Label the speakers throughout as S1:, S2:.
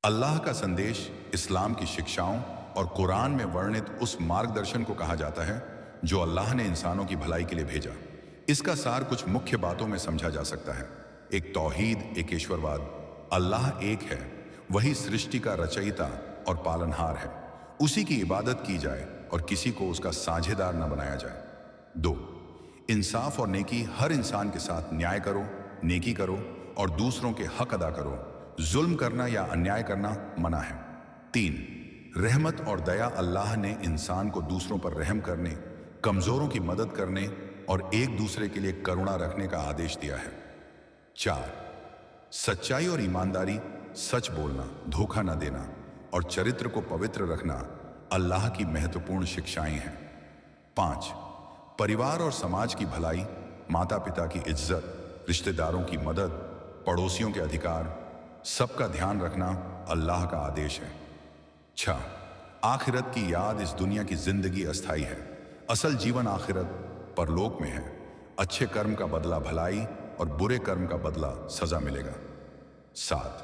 S1: अल्लाह का संदेश इस्लाम की शिक्षाओं और कुरान में वर्णित उस मार्गदर्शन को कहा जाता है जो अल्लाह ने इंसानों की भलाई के लिए भेजा। इसका सार कुछ मुख्य बातों में समझा जा सकता है। एक तौहीद, एक ईश्वरवाद, अल्लाह एक है, वही सृष्टि का रचयिता और पालनहार है, उसी की इबादत की जाए और किसी को उसका साझेदार न बनाया जाए। 2, इंसाफ और नेकी, हर इंसान के साथ न्याय करो, नेकी करो और दूसरों के हक अदा करो। जुल्म करना या अन्याय करना मना है। 3, रहमत और दया, अल्लाह ने इंसान को दूसरों पर रहम करने, कमजोरों की मदद करने और एक दूसरे के लिए करुणा रखने का आदेश दिया है। 4, सच्चाई और ईमानदारी, सच बोलना, धोखा न देना और चरित्र को पवित्र रखना अल्लाह की महत्वपूर्ण शिक्षाएं हैं। 5, परिवार और समाज की भलाई, माता पिता की इज्जत, रिश्तेदारों की मदद, पड़ोसियों के अधिकार, सबका ध्यान रखना अल्लाह का आदेश है। 6, आखिरत की याद, इस दुनिया की जिंदगी अस्थाई है, असल जीवन आखिरत परलोक में है। अच्छे कर्म का बदला भलाई और बुरे कर्म का बदला सजा मिलेगा। 7,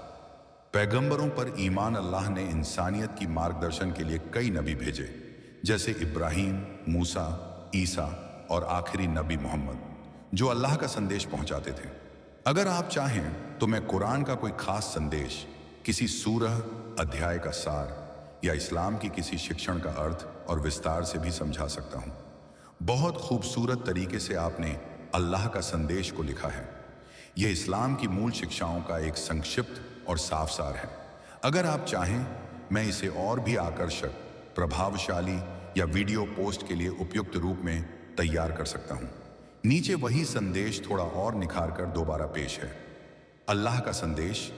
S1: पैगंबरों पर ईमान, अल्लाह ने इंसानियत की मार्गदर्शन के लिए कई नबी भेजे, जैसे इब्राहीम, मूसा, ईसा और आखिरी नबी मोहम्मद, जो अल्लाह का संदेश पहुंचाते थे। अगर आप चाहें तो मैं कुरान का कोई खास संदेश, किसी सूरह, अध्याय का सार या इस्लाम की किसी शिक्षण का अर्थ और विस्तार से भी समझा सकता हूं। बहुत खूबसूरत तरीके से आपने अल्लाह का संदेश को लिखा है। यह इस्लाम की मूल शिक्षाओं का एक संक्षिप्त और साफ सार है। अगर आप चाहें मैं इसे और भी आकर्षक, प्रभावशाली या वीडियो पोस्ट के लिए उपयुक्त रूप में तैयार कर सकता हूं। नीचे वही संदेश थोड़ा और निखार कर दोबारा पेश है। अल्लाह का संदेश,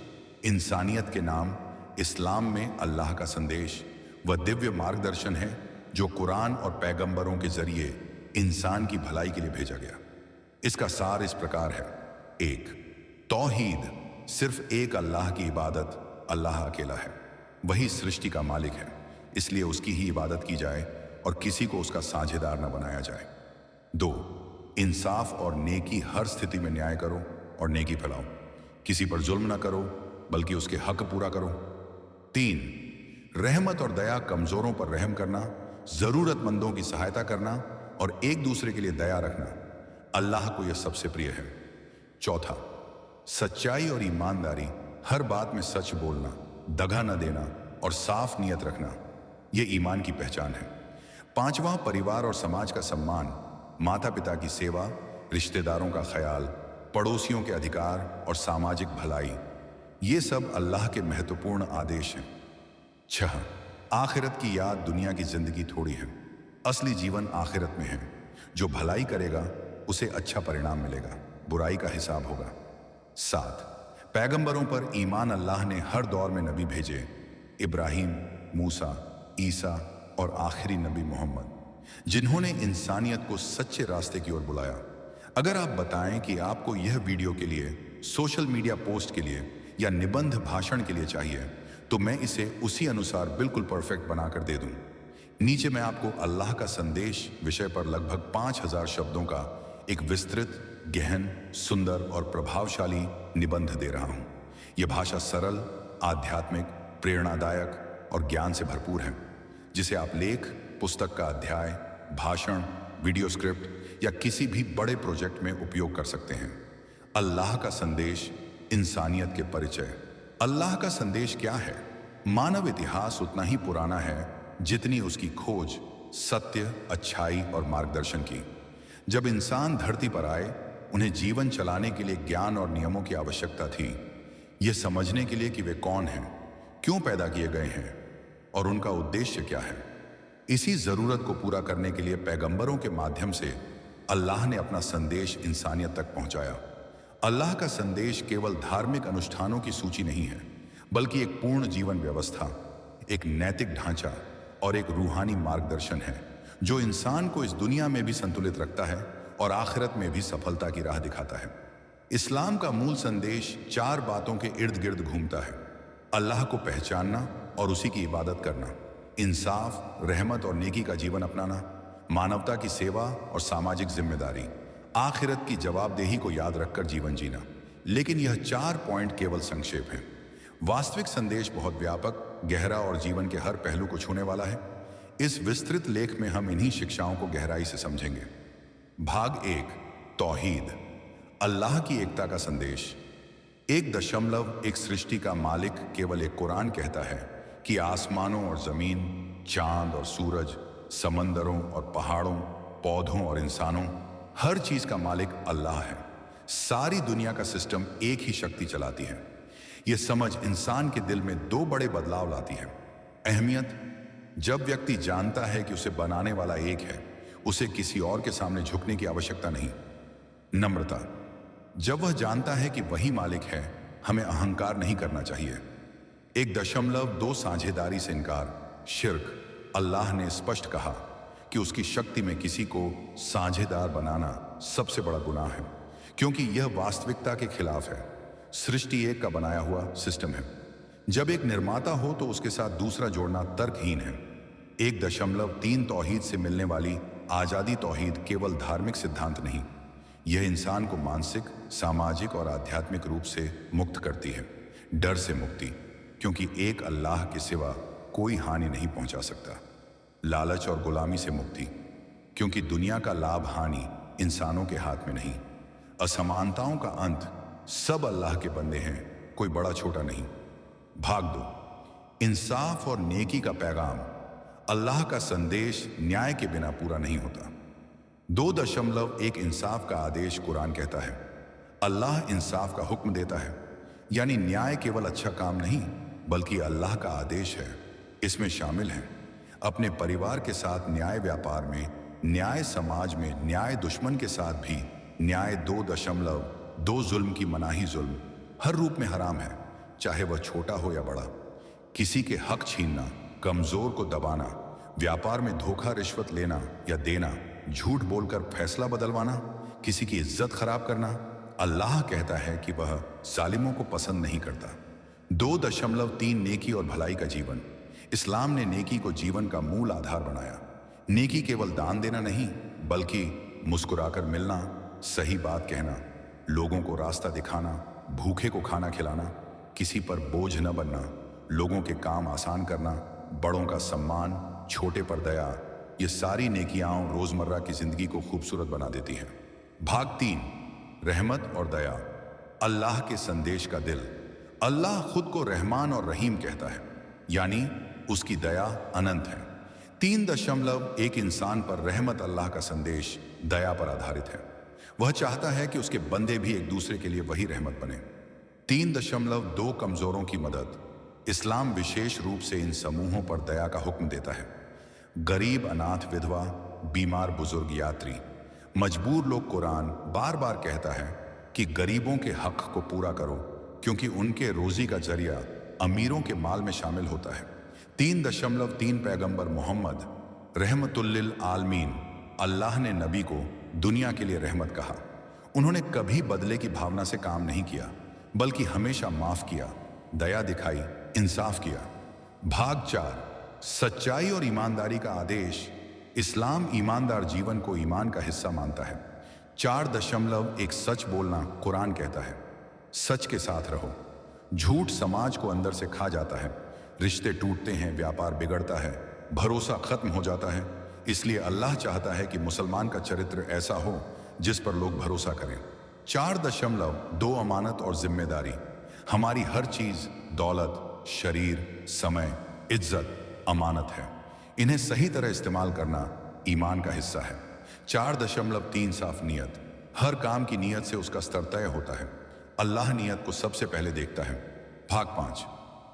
S1: इंसानियत के नाम इस्लाम में अल्लाह का संदेश वह दिव्य मार्गदर्शन है जो कुरान और पैगंबरों के जरिए इंसान की भलाई के लिए भेजा गया। इसका सार इस प्रकार है। 1, तौहीद, सिर्फ एक अल्लाह की इबादत, अल्लाह अकेला है, वही सृष्टि का मालिक है, इसलिए उसकी ही इबादत की जाए और किसी को उसका साझेदार न बनाया जाए। 2, इंसाफ और नेकी, हर स्थिति में न्याय करो और नेकी फैलाओ, किसी पर जुल्म न करो बल्कि उसके हक पूरा करो। 3, रहमत और दया, कमजोरों पर रहम करना, जरूरतमंदों की सहायता करना और एक दूसरे के लिए दया रखना, अल्लाह को यह सबसे प्रिय है। 4, सच्चाई और ईमानदारी, हर बात में सच बोलना, दगा न देना और साफ नियत रखना, यह ईमान की पहचान है। 5वां, परिवार और समाज का सम्मान, माता पिता की सेवा, रिश्तेदारों का ख्याल, पड़ोसियों के अधिकार और सामाजिक भलाई, ये सब अल्लाह के महत्वपूर्ण आदेश हैं। 6, आखिरत की याद, दुनिया की जिंदगी थोड़ी है, असली जीवन आखिरत में है, जो भलाई करेगा उसे अच्छा परिणाम मिलेगा, बुराई का हिसाब होगा। 7, पैगंबरों पर ईमान, अल्लाह ने हर दौर में नबी भेजे, इब्राहीम, मूसा, ईसा और आखिरी नबी मोहम्मद, जिन्होंने इंसानियत को सच्चे रास्ते की ओर बुलाया। अगर आप बताएं कि आपको यह वीडियो के लिए, सोशल मीडिया पोस्ट के लिए या निबंध भाषण के लिए चाहिए तो मैं इसे उसी अनुसार बिल्कुल परफेक्ट बनाकर दे दूं। नीचे मैं आपको अल्लाह का संदेश विषय पर लगभग 5000 शब्दों का एक विस्तृत, गहन, सुंदर और प्रभावशाली निबंध दे रहा हूं। यह भाषा सरल, आध्यात्मिक, प्रेरणादायक और ज्ञान से भरपूर है, जिसे आप लेख, पुस्तक का अध्याय, भाषण, वीडियो स्क्रिप्ट या किसी भी बड़े प्रोजेक्ट में उपयोग कर सकते हैं। अल्लाह का संदेश, इंसानियत के परिचय। अल्लाह का संदेश क्या है? मानव इतिहास उतना ही पुराना है जितनी उसकी खोज, सत्य, अच्छाई और मार्गदर्शन की। जब इंसान धरती पर आए, उन्हें जीवन चलाने के लिए ज्ञान और नियमों की आवश्यकता थी, यह समझने के लिए कि वे कौन हैं, क्यों पैदा किए गए हैं और उनका उद्देश्य क्या है। इसी जरूरत को पूरा करने के लिए पैगंबरों के माध्यम से अल्लाह ने अपना संदेश इंसानियत तक पहुंचाया। अल्लाह का संदेश केवल धार्मिक अनुष्ठानों की सूची नहीं है, बल्कि एक पूर्ण जीवन व्यवस्था, एक नैतिक ढांचा और एक रूहानी मार्गदर्शन है जो इंसान को इस दुनिया में भी संतुलित रखता है और आखिरत में भी सफलता की राह दिखाता है। इस्लाम का मूल संदेश 4 बातों के इर्द गिर्द घूमता है: अल्लाह को पहचानना और उसी की इबादत करना, इंसाफ, रहमत और नेकी का जीवन अपनाना, मानवता की सेवा और सामाजिक जिम्मेदारी, आखिरत की जवाबदेही को याद रखकर जीवन जीना। लेकिन यह 4 पॉइंट केवल संक्षेप हैं। वास्तविक संदेश बहुत व्यापक, गहरा और जीवन के हर पहलू को छूने वाला है। इस विस्तृत लेख में हम इन्हीं शिक्षाओं को गहराई से समझेंगे। भाग 1, तौहीद, अल्लाह की एकता का संदेश। 1 सृष्टि का मालिक केवल एक कुरान कहता है कि आसमानों और जमीन, चांद और सूरज, समंदरों और पहाड़ों, पौधों और इंसानों, हर चीज का मालिक अल्लाह है। सारी दुनिया का सिस्टम एक ही शक्ति चलाती है। यह समझ इंसान के दिल में 2 बड़े बदलाव लाती है। अहमियत, जब व्यक्ति जानता है कि उसे बनाने वाला एक है, उसे किसी और के सामने झुकने की आवश्यकता नहीं। नम्रता, जब वह जानता है कि वही मालिक है, हमें अहंकार नहीं करना चाहिए। 1.2 साझेदारी से इनकार, शिर्क, अल्लाह ने स्पष्ट कहा कि उसकी शक्ति में किसी को साझेदार बनाना सबसे बड़ा गुनाह है, क्योंकि यह वास्तविकता के खिलाफ है। सृष्टि एक का बनाया हुआ सिस्टम है। जब एक निर्माता हो तो उसके साथ दूसरा जोड़ना तर्कहीन है। 1.3 तौहीद से मिलने वाली आजादी तौहीद केवल धार्मिक सिद्धांत नहीं, यह इंसान को मानसिक, सामाजिक और आध्यात्मिक रूप से मुक्त करती है। डर से मुक्ति, क्योंकि एक अल्लाह के सिवा कोई हानि नहीं पहुंचा सकता। लालच और गुलामी से मुक्ति, क्योंकि दुनिया का लाभ हानि इंसानों के हाथ में नहीं। असमानताओं का अंत, सब अल्लाह के बंदे हैं, कोई बड़ा छोटा नहीं। भाग 2, इंसाफ और नेकी का पैगाम, अल्लाह का संदेश न्याय के बिना पूरा नहीं होता। 2.1 इंसाफ का आदेश कुरान कहता है। अल्लाह इंसाफ का हुक्म देता है, यानी न्याय केवल अच्छा काम नहीं बल्कि अल्लाह का आदेश है। इसमें शामिल है अपने परिवार के साथ न्याय, व्यापार में न्याय, समाज में न्याय, दुश्मन के साथ भी न्याय। 2.2 जुल्म की मनाही, जुल्म हर रूप में हराम है, चाहे वह छोटा हो या बड़ा। किसी के हक छीनना, कमजोर को दबाना, व्यापार में धोखा, रिश्वत लेना या देना, झूठ बोलकर फैसला बदलवाना, किसी की इज्जत खराब करना, अल्लाह कहता है कि वह जालिमों को पसंद नहीं करता। 2.3 नेकी और भलाई का जीवन, इस्लाम ने नेकी को जीवन का मूल आधार बनाया। नेकी केवल दान देना नहीं, बल्कि मुस्कुराकर मिलना, सही बात कहना, लोगों को रास्ता दिखाना, भूखे को खाना खिलाना, किसी पर बोझ न बनना, लोगों के काम आसान करना, बड़ों का सम्मान, छोटे पर दया, ये सारी नेकियां रोजमर्रा की जिंदगी को खूबसूरत बना देती हैं। भाग 3, रहमत और दया, अल्लाह के संदेश का दिल। अल्लाह खुद को रहमान और रहीम कहता है, यानी उसकी दया अनंत है। 3.1 इंसान पर रहमत, अल्लाह का संदेश दया पर आधारित है। वह चाहता है कि उसके बंदे भी एक दूसरे के लिए वही रहमत बने। 3.2 कमजोरों की मदद, इस्लाम विशेष रूप से इन समूहों पर दया का हुक्म देता है। गरीब, अनाथ, विधवा, बीमार, बुजुर्ग, यात्री, मजबूर लोग। कुरान बार बार कहता है कि गरीबों के हक को पूरा करो, क्योंकि उनके रोजी का जरिया अमीरों के माल में शामिल होता है। 3.3 पैगंबर मोहम्मद रहमतुल्लिल आलमीन, अल्लाह ने नबी को दुनिया के लिए रहमत कहा। उन्होंने कभी बदले की भावना से काम नहीं किया, बल्कि हमेशा माफ किया, दया दिखाई, इंसाफ किया। भाग 4, सच्चाई और ईमानदारी का आदेश, इस्लाम ईमानदार जीवन को ईमान का हिस्सा मानता है। 4.1 सच बोलना, कुरान कहता है सच के साथ रहो। झूठ समाज को अंदर से खा जाता है, रिश्ते टूटते हैं, व्यापार बिगड़ता है, भरोसा खत्म हो जाता है। इसलिए अल्लाह चाहता है कि मुसलमान का चरित्र ऐसा हो जिस पर लोग भरोसा करें। 4.2 अमानत और जिम्मेदारी, हमारी हर चीज, दौलत, शरीर, समय, इज्जत अमानत है। इन्हें सही तरह इस्तेमाल करना ईमान का हिस्सा है। 4.3 साफ नियत, हर काम की नियत से उसका स्तर तय होता है। अल्लाह नियत को सबसे पहले देखता है। भाग 5,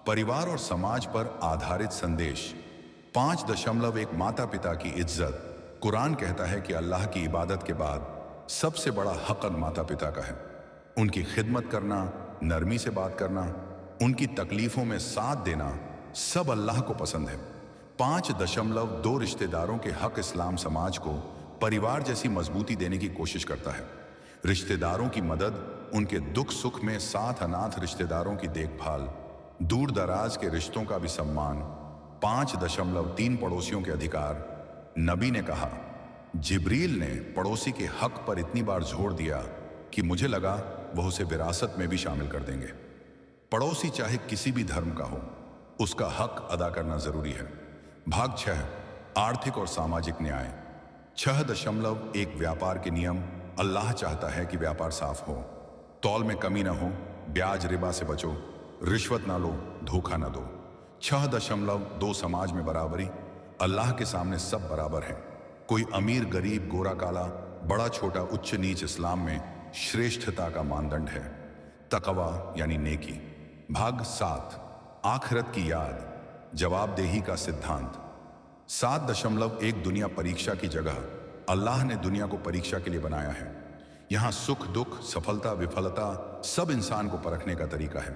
S1: परिवार और समाज पर आधारित संदेश। 5.1 माता पिता की इज्जत, कुरान कहता है कि अल्लाह की इबादत के बाद सबसे बड़ा हक माता पिता का है। उनकी खिदमत करना, नरमी से बात करना, उनकी तकलीफों में साथ देना, सब अल्लाह को पसंद है। 5.2 रिश्तेदारों के हक, इस्लाम समाज को परिवार जैसी मजबूती देने की कोशिश करता है। रिश्तेदारों की मदद, उनके दुख सुख में साथ, अनाथ रिश्तेदारों की देखभाल, दूर दराज के रिश्तों का भी सम्मान। 5.3 पड़ोसियों के अधिकार, नबी ने कहा, जिब्रील ने पड़ोसी के हक पर इतनी बार जोर दिया कि मुझे लगा वह उसे विरासत में भी शामिल कर देंगे। पड़ोसी चाहे किसी भी धर्म का हो, उसका हक अदा करना जरूरी है। भाग 6, आर्थिक और सामाजिक न्याय। 6.1 व्यापार के नियम। अल्लाह चाहता है कि व्यापार साफ हो, तौल में कमी ना हो, ब्याज रिबा से बचो, रिश्वत ना लो, धोखा ना दो। 6.2 समाज में बराबरी। अल्लाह के सामने सब बराबर हैं। कोई अमीर गरीब गोरा काला, बड़ा छोटा, उच्च नीच इस्लाम में श्रेष्ठता का मानदंड है। तकवा यानी नेकी। भाग 7, आखिरत की याद, जवाबदेही का सिद्धांत। 7.1 दुनिया परीक्षा की जगह। अल्लाह ने दुनिया को परीक्षा के लिए बनाया है। यहाँ सुख दुख, सफलता विफलता सब इंसान को परखने का तरीका है।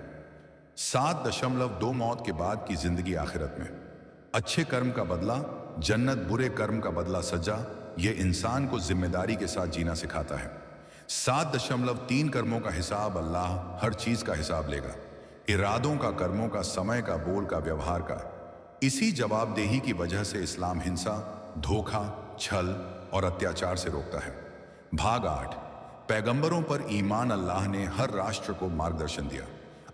S1: 7.2 मौत के बाद की जिंदगी आखिरत में। अच्छे कर्म का बदला जन्नत, बुरे कर्म का बदला सजा। ये इंसान को जिम्मेदारी के साथ जीना सिखाता है। 7.3 कर्मों का हिसाब। अल्लाह हर चीज का हिसाब लेगा, इरादों का, कर्मों का, समय का, बोल का, व्यवहार का। इसी जवाबदेही की वजह से इस्लाम हिंसा, धोखा, छल और अत्याचार से रोकता है। भाग 8, पैगंबरों पर ईमान। अल्लाह ने हर राष्ट्र को मार्गदर्शन दिया।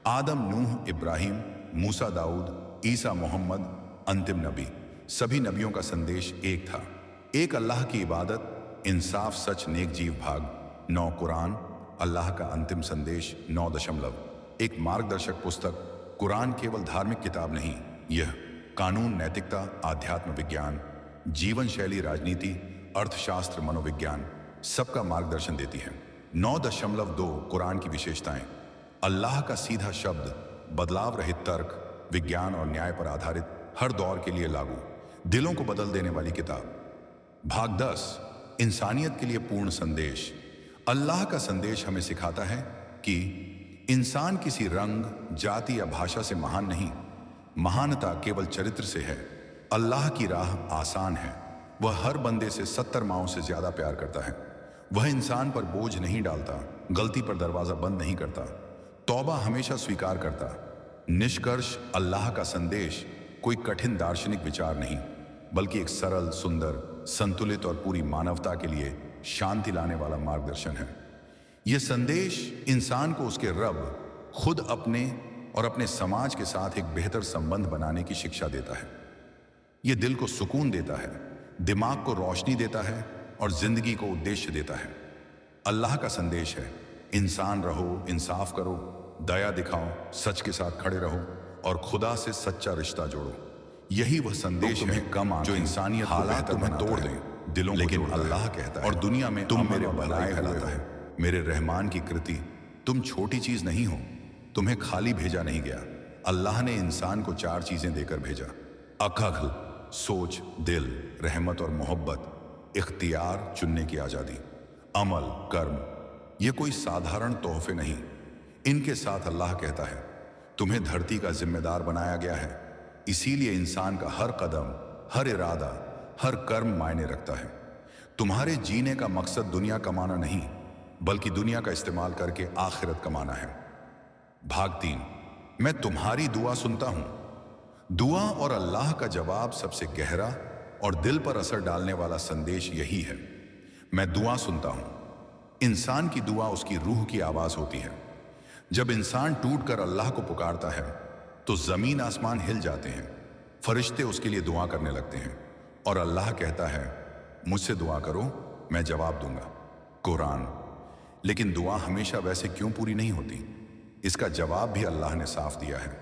S1: आदम, नूह, इब्राहिम, मूसा, दाऊद, ईसा, मोहम्मद, अंतिम नबी। सभी नबियों का संदेश एक था, एक अल्लाह की इबादत, इंसाफ, सच, नेक जीव। भाग 9, कुरान। अल्लाह का अंतिम संदेश। 9. एक मार्गदर्शक पुस्तक। कुरान केवल धार्मिक किताब नहीं, यह कानून, नैतिकता, आध्यात्म, विज्ञान, जीवन शैली, राजनीति, अर्थशास्त्र, मनोविज्ञान सबका मार्गदर्शन देती है। 9.2 कुरान की विशेषताएं। अल्लाह का सीधा शब्द, बदलाव रहित तर्क, विज्ञान और न्याय पर आधारित, हर दौर के लिए लागू, दिलों को बदल देने वाली किताब। भाग 10, इंसानियत के लिए पूर्ण संदेश। अल्लाह का संदेश हमें सिखाता है कि इंसान किसी रंग, जाति या भाषा से महान नहीं, महानता केवल चरित्र से है। अल्लाह की राह आसान है। वह हर बंदे से 70 माओं से ज्यादा प्यार करता है। वह इंसान पर बोझ नहीं डालता, गलती पर दरवाजा बंद नहीं करता, तौबा हमेशा स्वीकार करता। निष्कर्ष, अल्लाह का संदेश कोई कठिन दार्शनिक विचार नहीं, बल्कि एक सरल, सुंदर, संतुलित और पूरी मानवता के लिए शांति लाने वाला मार्गदर्शन है। यह संदेश इंसान को उसके रब, खुद, अपने और अपने समाज के साथ एक बेहतर संबंध बनाने की शिक्षा देता है। यह दिल को सुकून देता है, दिमाग को रोशनी देता है और जिंदगी को उद्देश्य देता है। अल्लाह का संदेश है, इंसान रहो, इंसाफ करो, दया दिखाओ, सच के साथ खड़े रहो और खुदा से सच्चा रिश्ता जोड़ो। यही वह संदेश है जो इंसानियत हालात तुम्हें तोड़ दे, दिलों को। लेकिन अल्लाह कहता है और दुनिया में तुम मेरे भलाई फैलाता है, मेरे रहमान की कृति। तुम छोटी चीज नहीं हो, तुम्हें खाली भेजा नहीं गया। अल्लाह ने इंसान को 4 चीजें देकर भेजा: अक्ल, सोच, दिल, रहमत और मोहब्बत, इख्तियार, चुनने की आजादी, अमल, कर्म। ये कोई साधारण तोहफे नहीं। इनके साथ अल्लाह कहता है, तुम्हें धरती का जिम्मेदार बनाया गया है। इसीलिए इंसान का हर कदम, हर इरादा, हर कर्म मायने रखता है। तुम्हारे जीने का मकसद दुनिया कमाना नहीं, बल्कि दुनिया का इस्तेमाल करके आखिरत कमाना है। भाग 3, मैं तुम्हारी दुआ सुनता हूं। दुआ और अल्लाह का जवाब सबसे गहरा और दिल पर असर डालने वाला संदेश यही है। मैं दुआ सुनता हूं। इंसान की दुआ उसकी रूह की आवाज होती है। जब इंसान टूट कर अल्लाह को पुकारता है तो जमीन आसमान हिल जाते हैं, फरिश्ते उसके लिए दुआ करने लगते हैं और अल्लाह कहता है, मुझसे दुआ करो, मैं जवाब दूंगा। कुरान। लेकिन दुआ हमेशा वैसे क्यों पूरी नहीं होती? इसका जवाब भी अल्लाह ने साफ दिया है।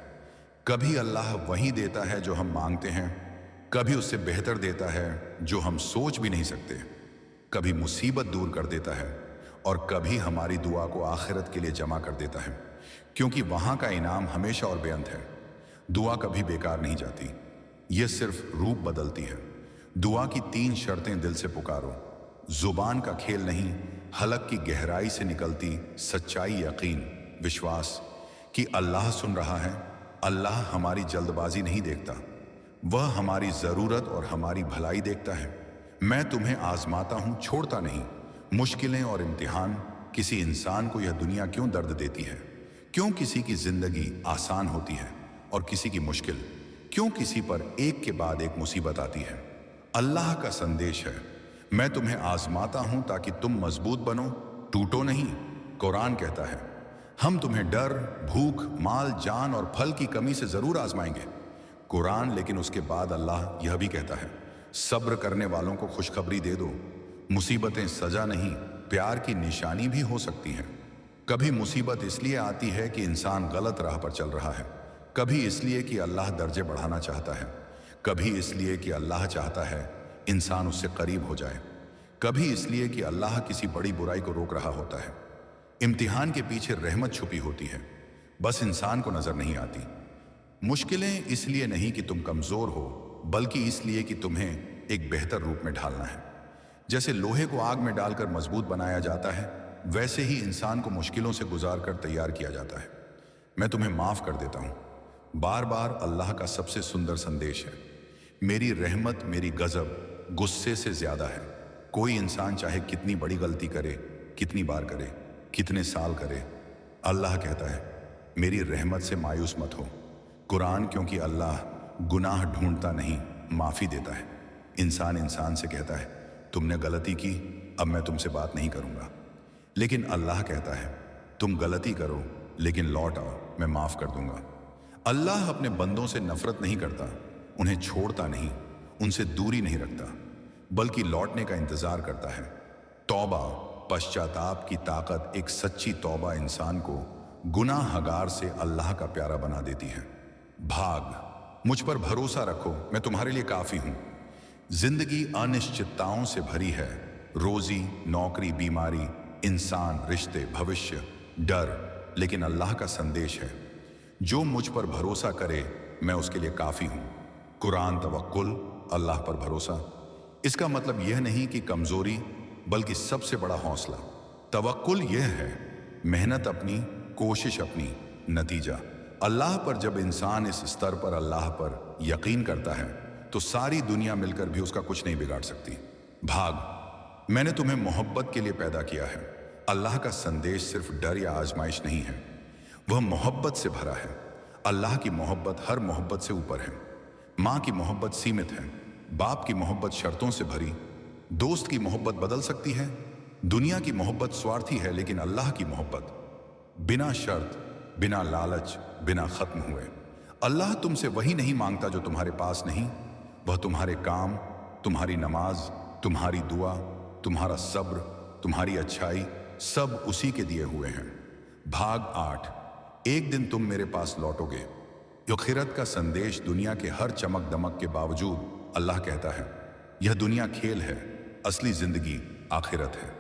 S1: कभी अल्लाह वही देता है जो हम मांगते हैं, कभी उससे बेहतर देता है जो हम सोच भी नहीं सकते, कभी मुसीबत दूर कर देता है और कभी हमारी दुआ को आखिरत के लिए जमा कर देता है, क्योंकि वहां का इनाम हमेशा और बेअंत है। दुआ कभी बेकार नहीं जाती, यह सिर्फ रूप बदलती है। दुआ की 3 शर्तें दिल से पुकारो। जुबान का खेल नहीं, हलक की गहराई से निकलती सच्चाई, यकीन, विश्वास कि अल्लाह सुन रहा है। अल्लाह हमारी जल्दबाजी नहीं देखता, वह हमारी जरूरत और हमारी भलाई देखता है। मैं तुम्हें आजमाता हूं, छोड़ता नहीं। मुश्किलें और इम्तिहान, किसी इंसान को यह दुनिया क्यों दर्द देती है? क्यों किसी की जिंदगी आसान होती है और किसी की मुश्किल? क्यों किसी पर एक के बाद एक मुसीबत आती है? अल्लाह का संदेश है, मैं तुम्हें आजमाता हूं ताकि तुम मजबूत बनो, टूटो नहीं। कुरान कहता है, हम तुम्हें डर, भूख, माल, जान और फल की कमी से जरूर आजमाएंगे। कुरान लेकिन उसके बाद अल्लाह यह भी कहता है, सब्र करने वालों को खुशखबरी दे दो। मुसीबतें सजा नहीं, प्यार की निशानी भी हो सकती हैं। कभी मुसीबत इसलिए आती है कि इंसान गलत राह पर चल रहा है, कभी इसलिए कि अल्लाह दर्जे बढ़ाना चाहता है, कभी इसलिए कि अल्लाह चाहता है इंसान उससे करीब हो जाए, कभी इसलिए कि अल्लाह किसी बड़ी बुराई को रोक रहा होता है। इम्तिहान के पीछे रहमत छुपी होती है, बस इंसान को नजर नहीं आती। मुश्किलें इसलिए नहीं कि तुम कमजोर हो, बल्कि इसलिए कि तुम्हें एक बेहतर रूप में ढालना है। जैसे लोहे को आग में डालकर मजबूत बनाया जाता है, वैसे ही इंसान को मुश्किलों से गुजार कर तैयार किया जाता है। मैं तुम्हें माफ कर देता हूं, बार बार अल्लाह का सबसे सुंदर संदेश है। मेरी रहमत मेरी गजब गुस्से से ज्यादा है। कोई इंसान चाहे कितनी बड़ी गलती करे, कितनी बार करे, कितने साल करे, अल्लाह कहता है मेरी रहमत से मायूस मत हो। कुरान क्योंकि अल्लाह गुनाह ढूंढता नहीं, माफी देता है। इंसान इंसान से कहता है तुमने गलती की, अब मैं तुमसे बात नहीं करूंगा, लेकिन अल्लाह कहता है तुम गलती करो लेकिन लौट आओ, मैं माफ कर दूंगा। अल्लाह अपने बंदों से नफरत नहीं करता, उन्हें छोड़ता नहीं, उनसे दूरी नहीं रखता, बल्कि लौटने का इंतजार करता है। तौबा, पश्चाताप की ताकत, एक सच्ची तौबा इंसान को गुनाहगार से अल्लाह का प्यारा बना देती है। भाग, मुझ पर भरोसा रखो, मैं तुम्हारे लिए काफी हूं। जिंदगी अनिश्चितताओं से भरी है, रोजी, नौकरी, बीमारी, इंसान, रिश्ते, भविष्य, डर, लेकिन अल्लाह का संदेश है जो मुझ पर भरोसा करे मैं उसके लिए काफी हूं। कुरान, तवक्कुल, अल्लाह पर भरोसा। इसका मतलब यह नहीं कि कमजोरी, बल्कि सबसे बड़ा हौसला। तवक्कुल यह है मेहनत अपनी, कोशिश अपनी, नतीजा अल्लाह पर। जब इंसान इस स्तर पर अल्लाह पर यकीन करता है तो सारी दुनिया मिलकर भी उसका कुछ नहीं बिगाड़ सकती। भाग, मैंने तुम्हें मोहब्बत के लिए पैदा किया है। अल्लाह का संदेश सिर्फ डर या आजमाइश नहीं है, वह मोहब्बत से भरा है। अल्लाह की मोहब्बत हर मोहब्बत से ऊपर है। माँ की मोहब्बत सीमित है, बाप की मोहब्बत शर्तों से भरी, दोस्त की मोहब्बत बदल सकती है, दुनिया की मोहब्बत स्वार्थी है, लेकिन अल्लाह की मोहब्बत बिना शर्त, बिना लालच, बिना खत्म हुए। अल्लाह तुमसे वही नहीं मांगता जो तुम्हारे पास नहीं, वह तुम्हारे काम, तुम्हारी नमाज, तुम्हारी दुआ, तुम्हारा सब्र, तुम्हारी अच्छाई, सब उसी के दिए हुए हैं। भाग 8, एक दिन तुम मेरे पास लौटोगे। आखिरत का संदेश दुनिया के हर चमक दमक के बावजूद अल्लाह कहता है यह दुनिया खेल है, असली जिंदगी आखिरत है।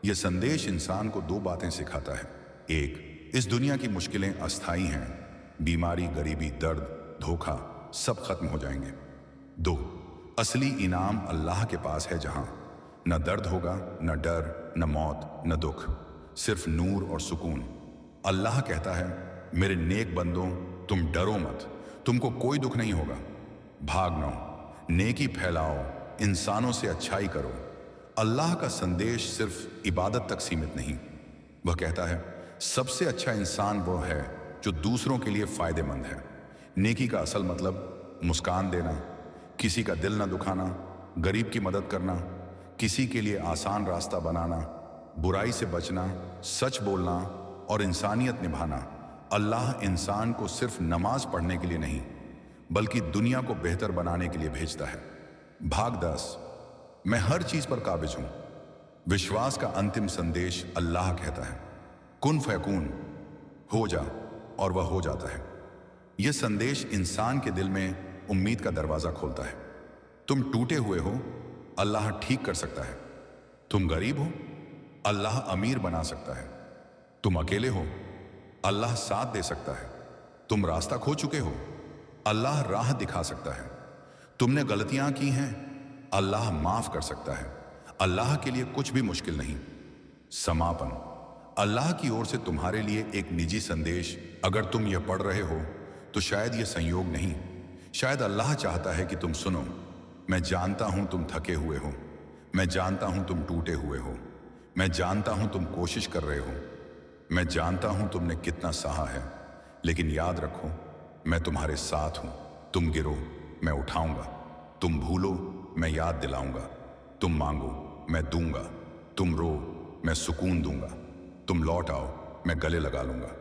S1: यह संदेश इंसान को दो बातें सिखाता है। एक, इस दुनिया की मुश्किलें अस्थाई हैं, बीमारी, गरीबी, दर्द, धोखा सब खत्म हो जाएंगे। दो, असली इनाम अल्लाह के पास है, जहां न दर्द होगा, न डर, न मौत, न दुख, सिर्फ नूर और सुकून। अल्लाह कहता है मेरे नेक बंदों, तुम डरो मत, तुमको कोई दुख नहीं होगा। भागना, नेकी फैलाओ, इंसानों से अच्छाई करो। अल्लाह का संदेश सिर्फ इबादत तक सीमित नहीं, वह कहता है सबसे अच्छा इंसान वो है जो दूसरों के लिए फायदेमंद है। नेकी का असल मतलब मुस्कान देना, किसी का दिल न दुखाना, गरीब की मदद करना, किसी के लिए आसान रास्ता बनाना, बुराई से बचना, सच बोलना और इंसानियत निभाना। अल्लाह इंसान को सिर्फ नमाज पढ़ने के लिए नहीं, बल्कि दुनिया को बेहतर बनाने के लिए भेजता है। भाग 10, मैं हर चीज पर काबिज हूं। विश्वास का अंतिम संदेश अल्लाह कहता है कुन फयकून, हो जा, और वह हो जाता है। यह संदेश इंसान के दिल में उम्मीद का दरवाजा खोलता है। तुम टूटे हुए हो, अल्लाह ठीक कर सकता है। तुम गरीब हो, अल्लाह अमीर बना सकता है। तुम अकेले हो, अल्लाह साथ दे सकता है। तुम रास्ता खो चुके हो, अल्लाह राह दिखा सकता है। तुमने गलतियां की हैं, अल्लाह माफ कर सकता है। अल्लाह के लिए कुछ भी मुश्किल नहीं। समापन, अल्लाह की ओर से तुम्हारे लिए एक निजी संदेश। अगर तुम यह पढ़ रहे हो तो शायद यह संयोग नहीं, शायद अल्लाह चाहता है कि तुम सुनो। मैं जानता हूं तुम थके हुए हो, मैं जानता हूं तुम टूटे हुए हो, मैं जानता हूं तुम कोशिश कर रहे हो, मैं जानता हूं तुमने कितना सहा है, लेकिन याद रखो मैं तुम्हारे साथ हूं। तुम गिरो, मैं उठाऊंगा। तुम भूलो, मैं याद दिलाऊंगा। तुम मांगो, मैं दूंगा। तुम रो, मैं सुकून दूंगा। तुम लौट आओ, मैं गले लगा लूंगा,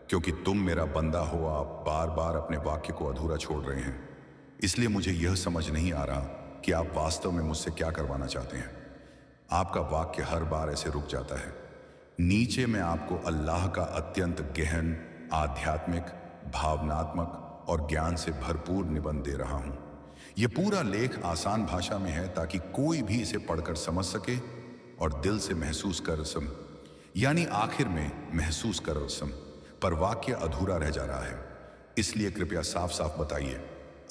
S1: क्योंकि तुम मेरा बंदा हो। आप बार बार अपने वाक्य को अधूरा छोड़ रहे हैं, इसलिए मुझे यह समझ नहीं आ रहा कि आप वास्तव में मुझसे क्या करवाना चाहते हैं। आपका वाक्य हर बार ऐसे रुक जाता है। नीचे मैं आपको अल्लाह का अत्यंत गहन, आध्यात्मिक, भावनात्मक और ज्ञान से भरपूर निबंध दे रहा हूं। यह पूरा लेख आसान भाषा में है ताकि कोई भी इसे पढ़कर समझ सके और दिल से महसूस कर सम, यानी आखिर में महसूस कर सम, पर वाक्य अधूरा रह जा रहा है। इसलिए कृपया साफ साफ बताइए,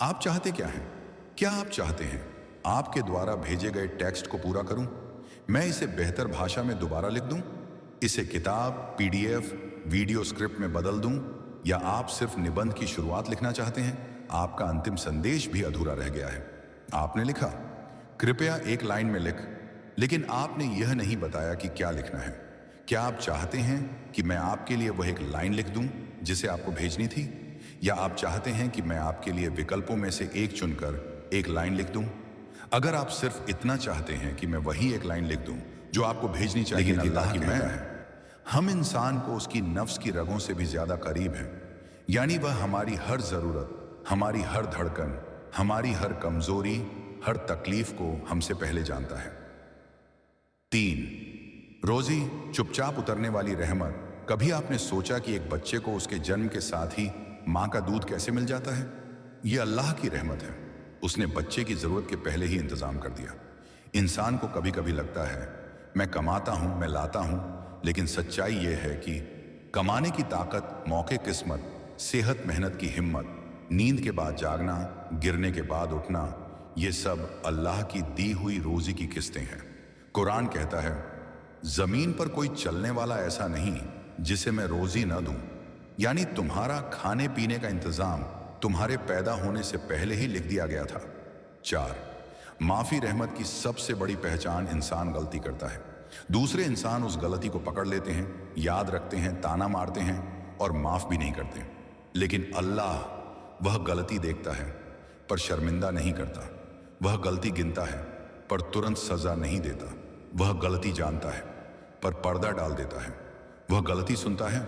S1: आप चाहते क्या हैं? क्या आप चाहते हैं आपके द्वारा भेजे गए टेक्स्ट को पूरा करूं? मैं इसे बेहतर भाषा में दोबारा लिख दूं? इसे किताब, पीडीएफ, वीडियो स्क्रिप्ट में बदल दूं? या आप सिर्फ निबंध की शुरुआत लिखना चाहते हैं? आपका अंतिम संदेश भी अधूरा रह गया है। आपने लिखा, कृपया एक लाइन में लिख, लेकिन आपने यह नहीं बताया कि क्या लिखना है। क्या आप चाहते हैं कि मैं आपके लिए वह एक लाइन लिख दूं जिसे आपको भेजनी थी, या आप चाहते हैं कि मैं आपके लिए विकल्पों में से एक चुनकर एक लाइन लिख दूं? अगर आप सिर्फ इतना चाहते हैं कि मैं वही एक लाइन लिख दूं जो आपको भेजनी चाहिए, लेकिन अल्लाह की कहता है, हम इंसान को उसकी नफ्स की रगों से भी ज्यादा करीब हैं। यानी वह हमारी हर जरूरत, हमारी हर धड़कन, हमारी हर कमजोरी, हर तकलीफ को हमसे पहले जानता है। 3, रोजी चुपचाप उतरने वाली रहमत। कभी आपने सोचा कि एक बच्चे को उसके जन्म के साथ ही मां का दूध कैसे मिल जाता है? यह अल्लाह की रहमत है। उसने बच्चे की जरूरत के पहले ही इंतजाम कर दिया। इंसान को कभी कभी लगता है मैं कमाता हूं, मैं लाता हूं, लेकिन सच्चाई यह है कि कमाने की ताकत, मौके, किस्मत, सेहत, मेहनत की हिम्मत, नींद के बाद जागना, गिरने के बाद उठना, ये सब अल्लाह की दी हुई रोजी की किस्तें हैं। कुरान कहता है, जमीन पर कोई चलने वाला ऐसा नहीं जिसे मैं रोजी न दूं। यानी तुम्हारा खाने पीने का इंतजाम तुम्हारे पैदा होने से पहले ही लिख दिया गया था। 4, माफी रहमत की सबसे बड़ी पहचान। इंसान गलती करता है, दूसरे इंसान उस गलती को पकड़ लेते हैं, याद रखते हैं, ताना मारते हैं और माफ भी नहीं करते। लेकिन अल्लाह, वह गलती देखता है पर शर्मिंदा नहीं करता। वह गलती गिनता है पर तुरंत सजा नहीं देता। वह गलती जानता है पर पर्दा डाल देता है। वह गलती सुनता है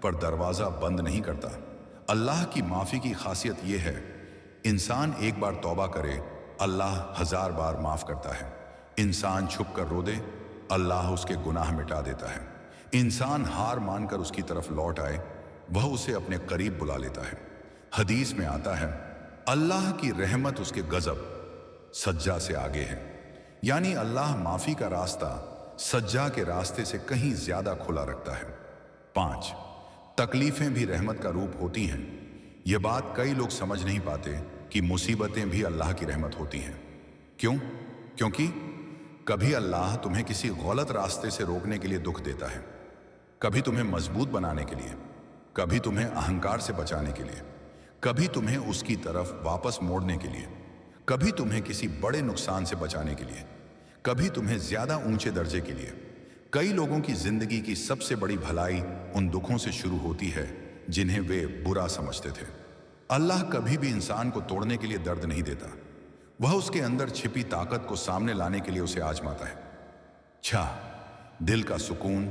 S1: पर दरवाजा बंद नहीं करता। अल्लाह की माफी की खासियत यह है, इंसान एक बार तौबा करे, अल्लाह 1000 बार माफ करता है। इंसान छुप कर रो दे, अल्लाह उसके गुनाह मिटा देता है। इंसान हार मानकर उसकी तरफ लौट आए, वह उसे अपने करीब बुला लेता है। हदीस में आता है, अल्लाह की रहमत उसके गजब सज्जा से आगे है। यानी अल्लाह माफी का रास्ता सज्जा के रास्ते से कहीं ज्यादा खुला रखता है। 5, तकलीफें भी रहमत का रूप होती हैं। यह बात कई लोग समझ नहीं पाते कि मुसीबतें भी अल्लाह की रहमत होती हैं। क्यों? क्योंकि कभी अल्लाह तुम्हें किसी गलत रास्ते से रोकने के लिए दुख देता है, कभी तुम्हें मजबूत बनाने के लिए, कभी तुम्हें अहंकार से बचाने के लिए, कभी तुम्हें उसकी तरफ वापस मोड़ने के लिए, कभी तुम्हें किसी बड़े नुकसान से बचाने के लिए, कभी तुम्हें ज्यादा ऊंचे दर्जे के लिए। कई लोगों की जिंदगी की सबसे बड़ी भलाई उन दुखों से शुरू होती है जिन्हें वे बुरा समझते थे। अल्लाह कभी भी इंसान को तोड़ने के लिए दर्द नहीं देता, वह उसके अंदर छिपी ताकत को सामने लाने के लिए उसे आजमाता है। 6, दिल का सुकून।